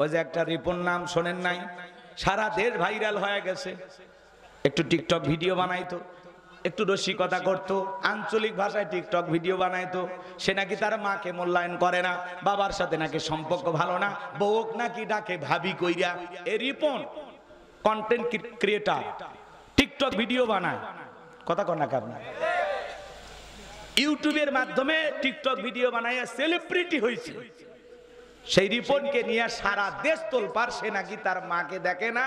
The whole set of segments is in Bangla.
ওই যে একটা রিপন নাম শোনেন নাই, সারা দেশ ভাইরাল হয়ে গেছে। একটু টিকটক ভিডিও বানাইতো, একটু রসিকতা করতো, আঞ্চলিক ভাষায় টিকটক ভিডিও বানাইতো। সে নাকি তার মাকে মূল্যায়ন করে না, বাবার সাথে নাকি সম্পর্ক ভালো না, বউক নাকি ডাকে ভাবি কইরা। এ Ripon content creator, TikTok video বানায়, কথা কন না আপনার, ইউটিউবের মাধ্যমে টিকটক ভিডিও বানায় সেলিব্রিটি হয়েছে। সেই রিপনকে নিয়ে সারা দেশ তোলপাড়। সে নাকি তার মাকে দেখে না,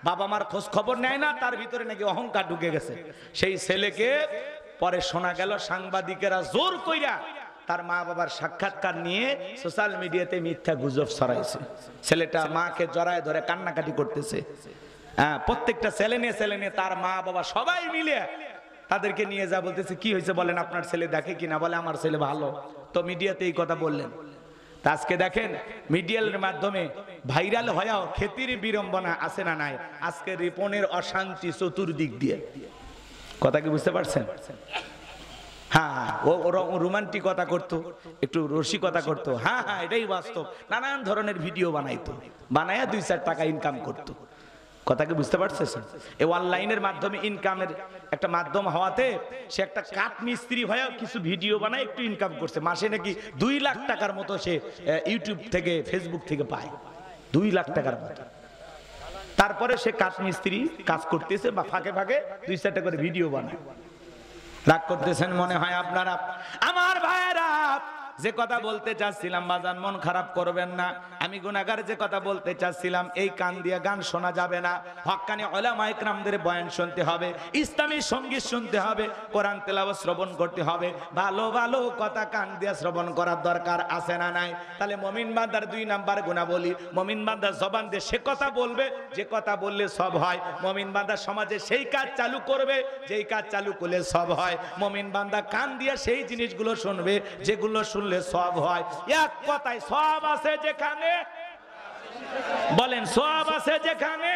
বাবা মার খোঁজ খবর নেয় না, তার ভিতরে নাকি অহংকার ঢুকে গেছে। সেই ছেলেকে পরে শোনা গেল সাংবাদিকেরা জোর কইরা তার মা বাবার সাক্ষাৎকার নিয়ে সোশ্যাল মিডিয়াতে মিথ্যা গুজব ছড়াইছে। ছেলেটা মাকে জড়ায় ধরে কান্নাকাটি করতেছে। প্রত্যেকটা ছেলে নিয়ে তার মা বাবা সবাই মিলে তাদেরকে নিয়ে যা বলতেছে, কি হয়েছে বলেন, আপনার ছেলে দেখে কিনা? বলে আমার ছেলে ভালো। তো মিডিয়াতে এই কথা বললেন। আজকে দেখেন মিডিয়ার মাধ্যমে ভাইরাল হয়েও খ্যাতির বিড়ম্বনা আছে না নাই? আজকে রিপনের অশান্তি চতুর্দিক দিয়ে, কথা কি বুঝতে পারছেন? হ্যাঁ, ও রোমান্টিকতা করতো, একটু রসিকতা করতো। হ্যাঁ, এটাই বাস্তব। নানান ধরনের ভিডিও বানাইতো, বানায়া 2-4 টাকা ইনকাম করতো। কথা কি বুঝতে পারছেন? এই অনলাইনের মাধ্যমে ইনকামের একটা মাধ্যম হওয়াতে সে একটা কাঠ মিস্ত্রি হয়ে কিছু ভিডিও বানায়, একটু ইনকাম করছে। মাসে নাকি 2 লাখ টাকার মতো সে ইউটিউব থেকে, ফেসবুক থেকে পায়, 2 লাখ টাকার মতো। তারপরে সে কাঠ মিস্ত্রি কাজ করতেছে বা ফাঁকে ফাঁকে 2-4টা করে ভিডিও বানায়। রাগ করতেছেন মনে হয় আপনারা? আমার ভাইয়েরা, যে কথা বলতে চাচ্ছিলাম, বাজান মন খারাপ করবেন না। আমি গুনাহগার, যে কথা বলতে চাচ্ছিলাম, এই কান দিয়ে গান শোনা যাবে না। হক্কানি উলামা ইকরামদের বয়ান শুনতে হবে, ইসলামী সঙ্গীত শুনতে হবে, কোরআন তেলাওয়াত শ্রবণ করতে হবে। ভালো ভালো কথা কান দিয়ে শ্রবণ করার দরকার আছে না নাই? তাহলে মুমিন বান্দার 2 নাম্বার গুণাবলী, মুমিন বান্দা জবান দিয়ে সে কথা বলবে যে কথা বললে সব হয়। মুমিন বান্দা সমাজে সেই কাজ চালু করবে যেই কাজ চালু করলে সব হয়। মুমিন বান্দা কান দিয়ে সেই জিনিসগুলো শুনবে যেগুলো সব হয়। এক কথায় সব আছে যেখানে, বলেন সব আছে যেখানে,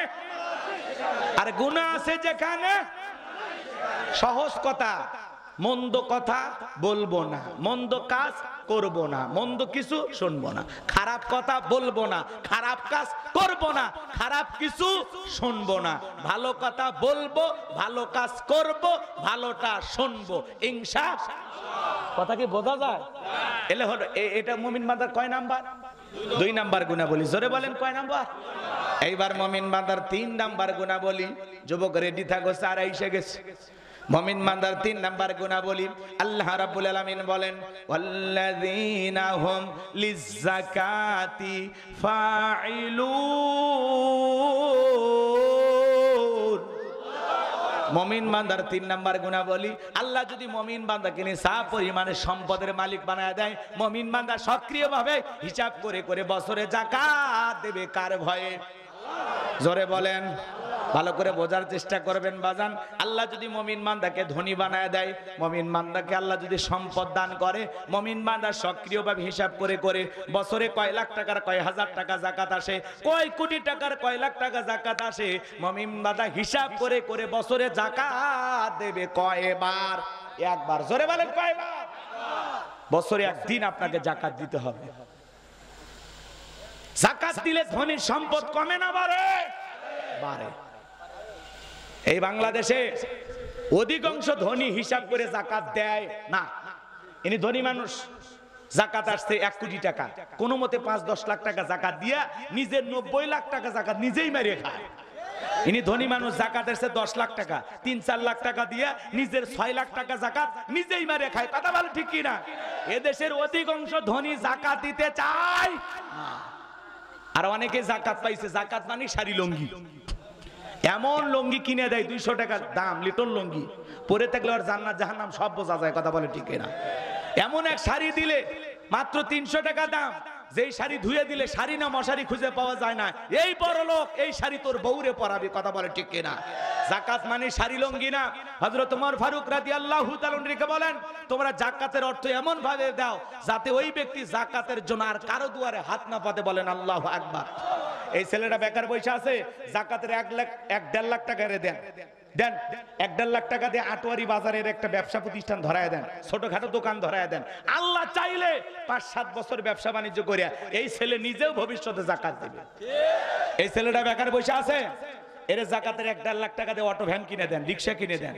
আর গুনাহ আছে যেখানে। সহজ কথা, মন্দ কথা বলবো না, মন্দ কাজ করব না, মন্দ কিছু শুনবো না, খারাপ কথা বলবো না, খারাপ কাজ করব না, খারাপ কিছু শুনবো না, ভালো কথা বলবো, ভালো কাজ করব, ভালোটা শুনবো, ইনশাআল্লাহ। কথা কি বোঝা যায়? এলে হলো এটা মুমিন বান্দার কয় নাম্বার? 2 নাম্বার গুণাবলী। জোরে বলেন কয় নাম্বার? এইবার মুমিন বান্দার 3 নাম্বার গুণাবলী। যুবক রেডি থাকো, স্যার এসে গেছে। মুমিন বান্দার 3 নাম্বার গুণাবলী আল্লাহ রাব্বুল আলামিন বলেন, ওয়াল্লাযীনা হুম লিয-যাকাতি ফাঈলুন। মুমিন বান্দার 3 নাম্বার গুণাবলী, আল্লাহ যদি মুমিন বান্দাকে নিসাব পরিমাণে সম্পদের মালিক বানায় দেয়, মুমিন বান্দা সক্রিয়ভাবে হিসাব করে করে বছরে যাকাত দেবে। কার ভয়ে? জোরে বলেন, ভালো করে বোঝার চেষ্টা করবেন বাজান। আল্লাহ যদি মুমিন বান্দাকে ধনী বানায় দেয়, মুমিন বান্দাকে আল্লাহ যদি সম্পদ দান করে, মুমিন বান্দা সক্রিয়ভাবে হিসাব করে করে বছরে কয় লাখ টাকার, কয় হাজার টাকা যাকাত আসে, কয় কোটি টাকার, কয় লাখ টাকা যাকাত আসে, মুমিন বান্দা হিসাব করে করে বছরে যাকাত দেবে কয়বার? একবার। জোরে বলেন কয়বার? বছরে একদিন আপনাকে যাকাত দিতে হবে। যাকাত দিলে ধনীর সম্পদ কমে না বাড়ে? বাড়ে। এই বাংলাদেশে অধিকাংশ ধনী হিসাব করে যাকাত দেয় না। ইনি ধনী মানুষ, যাকাত আসছে 1 কোটি টাকা, কোনো মতে 5-10 লাখ টাকা যাকাত দিয়া নিজের 90 লাখ টাকা যাকাত নিজেই মারিয়ে খায়। ইনি ধনী মানুষ, যাকাত আসছে 10 লাখ টাকা, 3-4 লাখ টাকা দিয়া নিজের 6 লাখ টাকা যাকাত নিজেই মারিয়ে খায়। কথা বলে ঠিক কিনা? এদেশের অধিকাংশ ধনী যাকাত দিতে চায় না। আর অনেকে যাকাত পাইছে, যাকাত মানে শাড়ি লুঙ্গি, এমন লুঙ্গি কিনে দেয় 200 টাকা দাম, লিটল লুঙ্গি, পরে থাকলে আর জান্নাত জাহান্নাম সব বোঝা যায়। কথা বলে ঠিক না? এমন এক শাড়ি দিলে মাত্র 300 টাকা দাম, যেই শাড়ি ধুয়ে দিলে শাড়ি না মশারি খুঁজে পাওয়া যায় না। এই বড় লোক এই শাড়ি তোর বউরে পরাবি। কথা বলে ঠিক কিনা? যাকাত মানে শাড়ি লুঙ্গি না। হযরত ওমর ফারুক রাদিয়াল্লাহু তাআলা আনহু বলেন, তোমরা যাকাতের অর্থ এমন ভাবে দাও যাতে ওই ব্যক্তি যাকাতের জন্য আর কারো দুয়ারে হাত না পাতে। বলেন আল্লাহু আকবার। এই ছেলেটা বেকার বসে আছে, যাকাতের 1-1.5 লাখ টাকা রে দেন, দেন 1.5 লাখ টাকা দিয়ে আটোয়ারি বাজারের একটা ব্যবসা প্রতিষ্ঠান ধরায় দেন, ছোটখাটো দোকান ধরায় দেন। আল্লাহ চাইলে 5-7 বছর ব্যবসা বাণিজ্য করে এই ছেলে নিজেও ভবিষ্যতে যাকাত দেবে। এই ছেলেটা বেকার বসে আছে, এর যাকাতের 1.5 লাখ টাকা দিয়ে অটো ভ্যান কিনে দেন, রিক্সা কিনে দেন,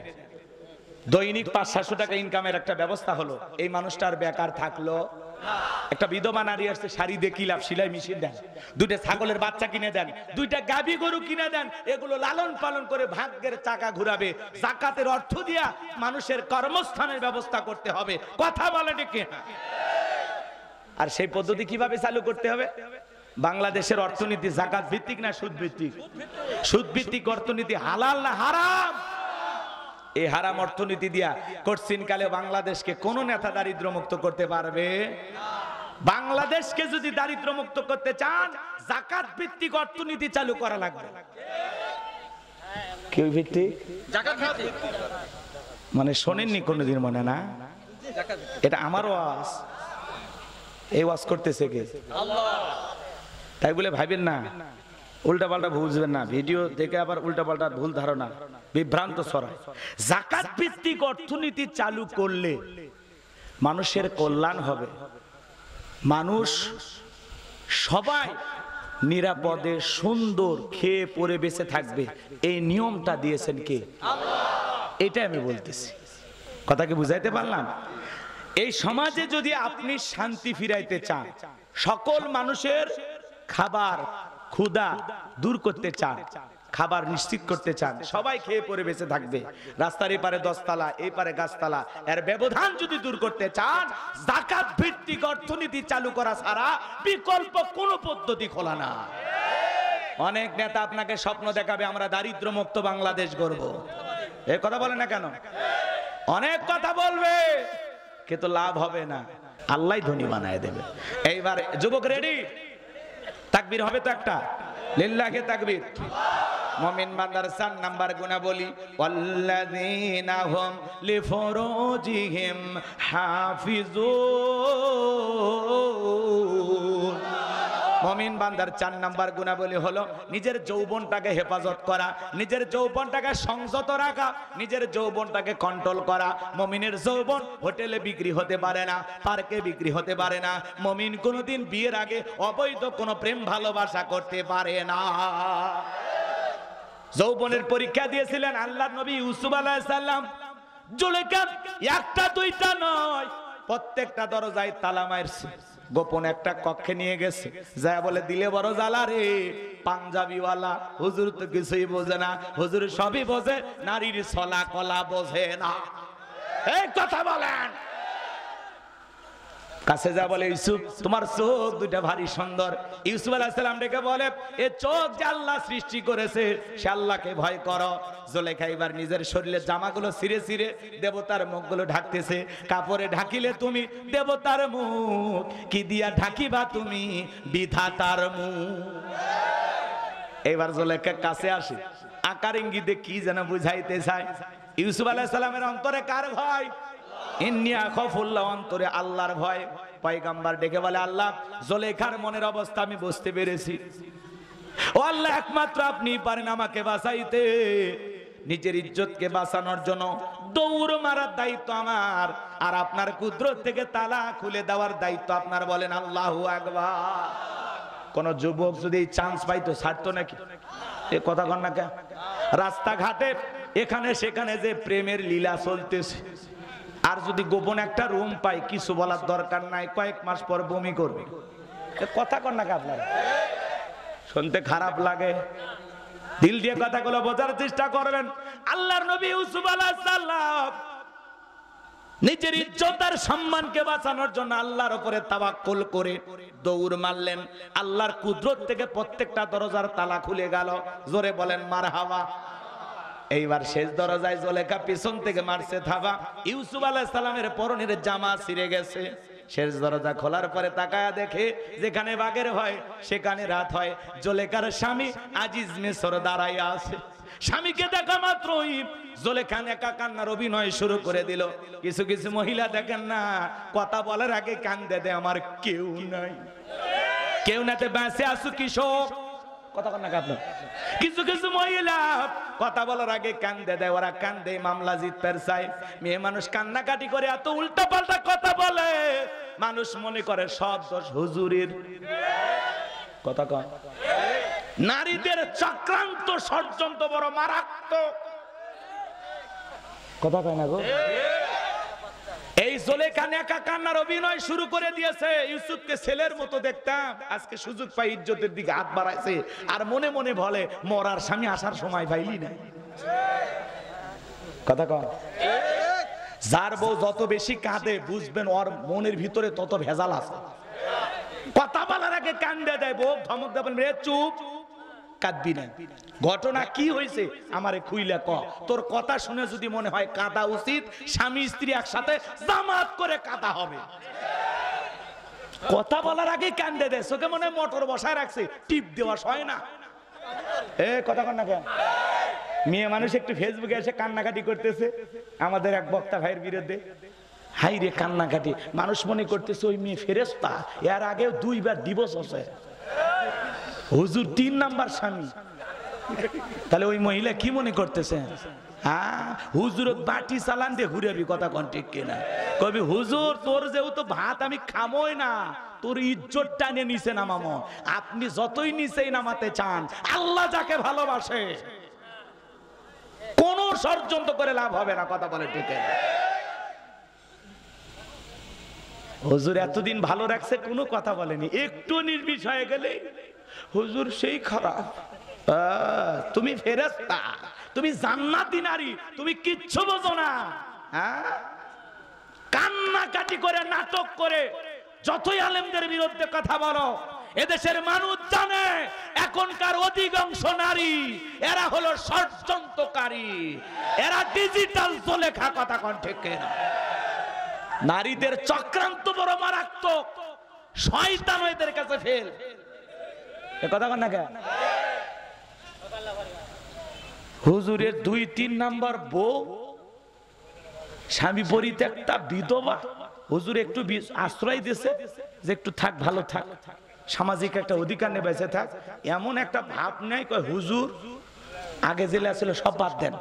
দৈনিক 500-700 টাকা ইনকামের একটা ব্যবস্থা হলো। এই মানুষটার বেকার থাকলো। একটা বিধবা নারী আসছে, শাড়ি দিয়ে কি লাভ, সেলাই মেশিন দেন, 2টা ছাগলের বাচ্চা কিনে দেন, 2টা গাভী গরু কিনে দেন, এগুলো লালন পালন করে ভাগ্যের চাকা ঘুরাবে। যাকাতের অর্থ দিয়া মানুষের কর্মস্থানের ব্যবস্থা করতে হবে। কথা বলে ঠিক না? আর সেই পদ্ধতি কিভাবে চালু করতে হবে? বাংলাদেশের অর্থনীতি যাকাত ভিত্তিক না সুদ ভিত্তিক? সুদ ভিত্তিক অর্থনীতি হালাল না হারাম? এই হারাম অর্থনীতি দিয়া কঠিন কালে বাংলাদেশকে কোন নেতা দারিদ্র মুক্ত করতে পারবে? বাংলাদেশকে যদি দারিদ্র মুক্ত করতে চান, যাকাত ভিত্তিক অর্থনীতি চালু করা লাগবে। কি ভিত্তিক? যাকাত ভিত্তিক। মানে শোনেননি কোনদিন মনে না? এটা আমার ওয়াজ। এই ওয়াজ করতেছে কে? আল্লাহ। তাই বলে ভাবেন না, উল্টা পাল্টা বুঝবেন না, ভিডিও দেখে আবার উল্টা পাল্টা ভুল ধারণা বিভ্রান্ত ছড়ায়। যাকাত ভিত্তিক অর্থনীতি চালু করলে মানুষের কল্যাণ হবে, মানুষ সবাই নিরাপদে সুন্দর খেয়ে পরে বেঁচে থাকবে। এই নিয়মটা দিয়েছেন কে? আল্লাহ। এটা আমি বলতেছি, কথা কি বুঝাইতে পারলাম? এই সমাজে যদি আপনি শান্তি ফিরাইতে চান, সকল মানুষের খাবার ক্ষুধা দূর করতে চান, খাবার নিশ্চিত করতে চান, সবাই খেয়ে পরে বেঁচে থাকবে, রাস্তার এপারে 10 তালা এই পারে গাছতলা, এর ব্যবধান যদি দূর করতে চান, যাকাত ভিত্তিক অর্থনীতি চালু করা ছাড়া বিকল্প কোনো পদ্ধতি খোলা না। অনেক নেতা আপনাকে স্বপ্ন দেখাবে আমরা দারিদ্র মুক্ত বাংলাদেশ গড়ব, এই কথা বলে না কেন? অনেক কথা বলবে, কিন্তু লাভ হবে না, আল্লাহ ধনী বানায় দেবে। এইবার যুবক রেডি? তাকবীর হবে তো একটা, লিল্লাহি তাকবীর। মুমিন বান্দার 4 নাম্বার গুণাবলী, ওয়াল্লাযীনা হুম লিফুরুজিহিম হাফিজুন। মুমিন বান্দার 4 নাম্বার গুণাবলী হলো নিজের যৌবনটাকে হেফাজত করা, নিজের যৌবনটাকে সংযত রাখা, নিজের যৌবনটাকে কন্ট্রোল করা। মুমিনের যৌবন হোটেলে বিক্রি হতে পারে না, পার্কে বিক্রি হতে পারে না। মুমিন কোনোদিন বিয়ের আগে অবৈধ কোনো প্রেম ভালোবাসা করতে পারে না। যৌবনের পরীক্ষা দিয়েছিলেন আল্লাহর নবী ইউসুফ আলাইহিস সালাম। জুলেখা একটা দুইটা নয়, প্রত্যেকটা দরজায় তালা মারছে, গোপন একটা কক্ষে নিয়ে গেছে, যা বলে দিলে বড় জ্বালা রে, পাঞ্জাবিওয়ালা হুজুর তো কিছুই বোঝে না, হুজুর সবই বোঝে, নারীর ছলা কলা বোঝে না। এই কথা বলেন। কাছে যা বলে, ইউসুফ তোমার চোখ দুইটা ভারী সুন্দর। ইউসুফ আলাইহিস সালাম ডেকে বলে, এই চোখ যে আল্লাহ সৃষ্টি করেছে, সে আল্লাহকে ভয় করো। জুলেখা এবার নিজের শরীরের জামাগুলো ছিঁড়ে ছিঁড়ে দেবতার মুখগুলো ঢাকতেছে। কাপড়ে ঢাকিলে তুমি দেবতার মুখ, কি দিয়া ঢাকিবা তুমি বিধাতার মুখ। এবার জুলেখা কাছে আসে, আকার ইঙ্গিতে কি যেন বুঝাইতে চায়। ইউসুফ আলাইহিস সালামের অন্তরে কার ভয়? ইন্নিয়া খাফুল্লাহ, অন্তরে আল্লাহর ভয়। পয়গম্বর ডেকে বলে, আল্লাহ জুলেখার মনের অবস্থা আমি বুঝতে পেরেছি। ও আল্লাহ, একমাত্র আপনিই পারেন আমাকে বাঁচাইতে। নিজের ইজ্জতকে বাঁচানোর জন্য দৌড় মারার দায়িত্ব আমার, আর আপনার কুদরত থেকে তালা খুলে দেওয়ার দায়িত্ব আপনার। বলেন আল্লাহু আকবার। কোন যুবক যদি চান্স পাইতো ছাড়তো নাকি? এ কথা কন না কেন? রাস্তাঘাটে এখানে সেখানে যে প্রেমের লীলা চলতেছে, আর যদি গোপন একটা রুম পাই, কিছু বলার দরকার নাই, কয়েক মাস পর বমি করবে। কথা কন না, আপনারা শুনতে খারাপ লাগে, দিল দিয়ে কথাগুলো বোঝার চেষ্টা করবেন। আল্লাহর নবী ইউসুফ আলাইহিস সালাম নিজের ইজ্জত আর সম্মানকে বাঁচানোর জন্য আল্লাহর উপরে তাওয়াক্কুল করে দৌড় মারলেন। আল্লাহর কুদরত থেকে প্রত্যেকটা দরজার তালা খুলে গেল। জোরে বলেন মারহাবা। এইবার শেষ দরজায় জুলেখা পিছন থেকে মারছে থাবা। ইউসুফ আলাইহিস সালামের পরনের জামা ছিঁড়ে গেছে। শেষ দরজা খোলার পরে তাকায়া দেখে, যেখানে বাঘের হয় সেখানে রাত হয়। জুলেখার স্বামী আজিজ মিসর দাঁড়াইয়া আছে। স্বামীকে দেখা মাত্রই জুলেখা একা কান্নার অভিনয় শুরু করে দিল। কিছু কিছু মহিলা দেখেন না, কথা বলার আগে কান্দে দেয়, আমার কেউ নাই, কেউ নাতে বেঁচে আসু কৃষক, কথা বল না আপনার। কিছু কিছু মহিলা কথা বলার আগে কান্দে দেয়, ওরা কান্দে মামলা জিততে চায়। মেয়ে মানুষ কান্নাকাটি করে এত উল্টা পাল্টা কথা বলে, মানুষ মনে করে সব দোষ হুজুরের। কথা কয় নারীদের চক্রান্ত ষড়যন্ত্র বড় মারাত্মক। কথা কয় না গো। এই জুলেখা নেকা কান্নার অভিনয় শুরু করে দিয়েছে। ইউসুফকে ছেলের মতো দেখতাম, আজকে সুযোগ পাই ইজ্জতের দিকে হাত বাড়াইছে, আর মনে মনে বলে মরার স্বামী আসার সময় পাইলি না। কথা কয় যার বউ যত বেশি কাঁদে বুঝবেন ওর মনের ভিতরে তত ভেজাল আছে। কথা বলার আগে কান্দে দেয়, বউ ধমক দেবেন রে চুপ কাঁদবি না। ঘটনা কি হয়েছে আমারে খুইলা ক। তোর কথা শুনে যদি মনে হয় কাঁদা উচিত, স্বামী স্ত্রী একসাথে জামাত করে কাঁদা হবে। কথা বলার আগে কান্দে দেয়, চোখে মনে হয় মোটর বসায় রাখছে, টিপ দেওয়া হয় না। এ কথা কন না কেন? মেয়ে মানুষ একটু ফেসবুকে এসে কান্নাকাটি করতেছে আমাদের এক বক্তা ভাইয়ের বিরুদ্ধে। হাই রে কান্নাকাটি, মানুষ মনে করতেছে ওই মেয়ে ফেরেশতা, এর আগেও 2 বার ডিভোর্স হচ্ছে, হুজুর 3 নাম্বার স্বামী। তাহলে ওই মহিলা কি মনে করতেছে? হ্যাঁ হুজুর বাটি চালান দিয়ে ঘুরাবি। কথা কোন ঠিক কিনা? কবি হুজুর তোর যেহেতু ভাত আমি খামোই না, তোর ইজ্জত টানে নিচে নামামো। আপনি যতই নিচেই নামাতে চান, আল্লাহ যাকে ভালোবাসে কোন ষড়যন্ত্র করে লাভ হবে না। কথা বলে ঠিক কিনা? হুজুর এতদিন ভালো রাখছে, কোনো কথা বলেনি, একটু নির্বিষ হয়ে গেলে হুজুর সেই খারাপ। তুমি ফেরেশতা, তুমি জান্নাতি নারী, তুমি কিচ্ছু বোঝো না। কান্নাকাটি করে নাটক করে যতই আলেমদের বিরুদ্ধে কথা বলো, এদেশের মানুষ জানে এখনকার অধিকাংশ নারী এরা হলো ষড়যন্ত্রকারী, এরা ডিজিটাল জুলেখা। কথা কোন ঠিক কিনা? নারীদের চক্রান্ত বড় মারাত্মক, শয়তান এদের কাছে ফেল। এ কথা কন না কেন? হুজুরের 2-3 নাম্বার বউ, স্বামী পরিত্যক্তা বিধবা, হুজুর একটু আশ্রয় দিয়েছে যে একটু থাক, ভালো থাক, সামাজিক একটা অধিকার নিয়ে বেঁচে থাক। এমন একটা ভাব নেই কয় হুজুর আগে জেলে ছিল সব বাদ দেন,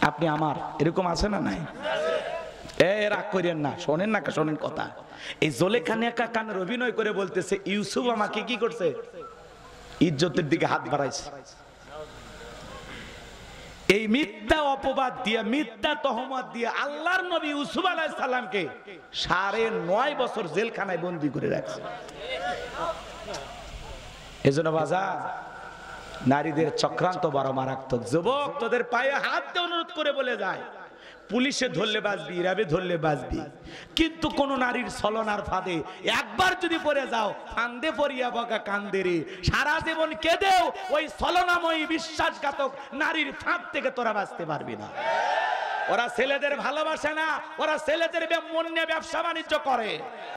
আপনি আমার। এরকম আছে না নাই? রাগ করেন না, শোনেন না, শোনেন কথা। এই জুলেখা নেকা কানের অভিনয় করে বলতেছে ইউসুফ আমাকে কি করছে? ইজ্জতের দিকে হাত বাড়াইছে। এই মিথ্যা অপবাদ দিয়ে, মিথ্যা তহমত দিয়ে আল্লাহর নবী ইউসুফ আলাইহিস সালামকে 9.5 বছর জেলখানায় বন্দী করে রাখছে। এজন্য বাজার নারীদের চক্রান্ত বড় মারাত্মক। যুবক তোদের পায়ে হাত দিয়ে অনুরোধ করে বলে যায়, পুলিশে ধরলে বাঁচবি, র্যাবে ধরলে বাঁচবি, কিন্তু কোন নারীর ছলনার ফাঁদে একবার যদি পড়ে যাও, ফান্দে পড়িয়া বকা কান্দে রে, সারা জীবন কেঁদেও ওই ছলনাময়ী বিশ্বাসঘাতক নারীর ফাঁদ থেকে তোরা বাঁচতে পারবি না। ওরা ছেলেদের ভালোবাসে না, ওরা ছেলেদের মন নিয়ে ব্যবসা বাণিজ্য করে।